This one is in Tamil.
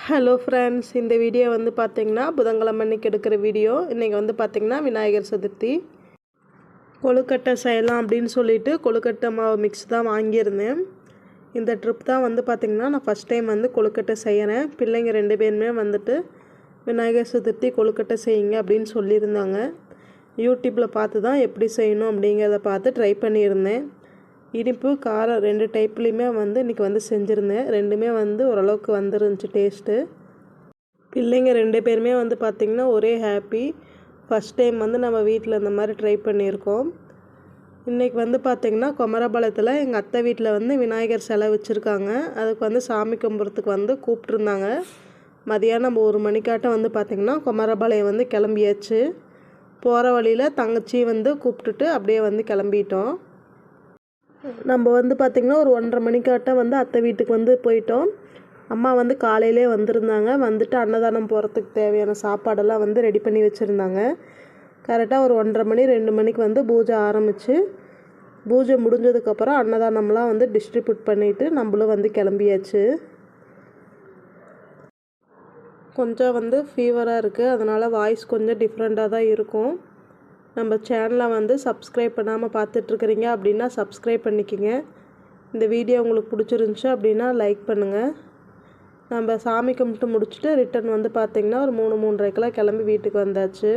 ஹலோ ஃப்ரெண்ட்ஸ், இந்த வீடியோ வந்து பார்த்திங்கன்னா புதன்கிழமை அன்றைக்கி எடுக்கிற வீடியோ. இன்றைக்கி வந்து பார்த்திங்கன்னா விநாயகர் சதுர்த்தி. கொழுக்கட்டை செய்யலாம் அப்படின்னு சொல்லிட்டு கொழுக்கட்டை மாவு மிக்ஸ் தான் வாங்கியிருந்தேன். இந்த ட்ரிப் தான் வந்து பார்த்திங்கன்னா நான் ஃபஸ்ட் டைம் வந்து கொழுக்கட்டை செய்கிறேன். பிள்ளைங்க 2 பேருமே வந்துட்டு விநாயகர் சதுர்த்தி கொழுக்கட்டை செய்யுங்க அப்படின்னு சொல்லியிருந்தாங்க. யூடியூப்பில் பார்த்து தான் எப்படி செய்யணும் அப்படிங்கிறத பார்த்து ட்ரை பண்ணியிருந்தேன். இனிப்பு காரம் 2 டைப்லேயுமே வந்து இன்றைக்கி வந்து செஞ்சுருந்தேன். ரெண்டுமே வந்து ஓரளவுக்கு வந்துருந்துச்சு டேஸ்ட்டு. பிள்ளைங்க 2 பேருமே வந்து பார்த்திங்கன்னா ஒரே ஹாப்பி. ஃபஸ்ட் டைம் வந்து நம்ம வீட்டில் இந்த மாதிரி ட்ரை பண்ணியிருக்கோம். இன்றைக்கி வந்து பார்த்திங்கன்னா குமரபாளையத்தில் எங்கள் அத்தை வீட்டில் வந்து விநாயகர் சிலை வச்சுருக்காங்க. அதுக்கு வந்து சாமி கும்பிட்றதுக்கு வந்து கூப்பிட்ருந்தாங்க. மதியானம் நம்ம 1 மணிக்காட்டம் வந்து பார்த்திங்கன்னா குமரபாளையம் வந்து கிளம்பியாச்சு. போகிற வழியில் தங்கச்சி வந்து கூப்பிட்டுட்டு அப்படியே வந்து கிளம்பிட்டோம். நம்ம வந்து பார்த்திங்கன்னா ஒரு 1:30 மணிக்காட்டம் வந்து அத்தை வீட்டுக்கு வந்து போயிட்டோம். அம்மா வந்து காலையிலே வந்திருந்தாங்க. வந்துட்டு அன்னதானம் போகிறதுக்கு தேவையான சாப்பாடெல்லாம் வந்து ரெடி பண்ணி வச்சுருந்தாங்க. கரெக்டாக ஒரு 1:30 மணி 2 மணிக்கு வந்து பூஜை ஆரம்பித்து, பூஜை முடிஞ்சதுக்கப்புறம் அன்னதானம்லாம் வந்து டிஸ்ட்ரிபியூட் பண்ணிவிட்டு நம்மளும் வந்து கிளம்பியாச்சு. கொஞ்சம் வந்து ஃபீவராக இருக்குது, அதனால் வாய்ஸ் கொஞ்சம் டிஃப்ரெண்ட்டாக தான் இருக்கும். நம்ம சேனலை வந்து சப்ஸ்கிரைப் பண்ணாமல் பார்த்துட்ருக்குறீங்க அப்படின்னா சப்ஸ்கிரைப் பண்ணிக்கோங்க. இந்த வீடியோ உங்களுக்கு பிடிச்சிருந்துச்சி அப்படின்னா லைக் பண்ணுங்கள். நம்ம சாமி கும்பிட்டு முடிச்சுட்டு ரிட்டன் வந்து பார்த்திங்கன்னா ஒரு 3-3:30க்கெல்லாம் கிளம்பி வீட்டுக்கு வந்தாச்சு.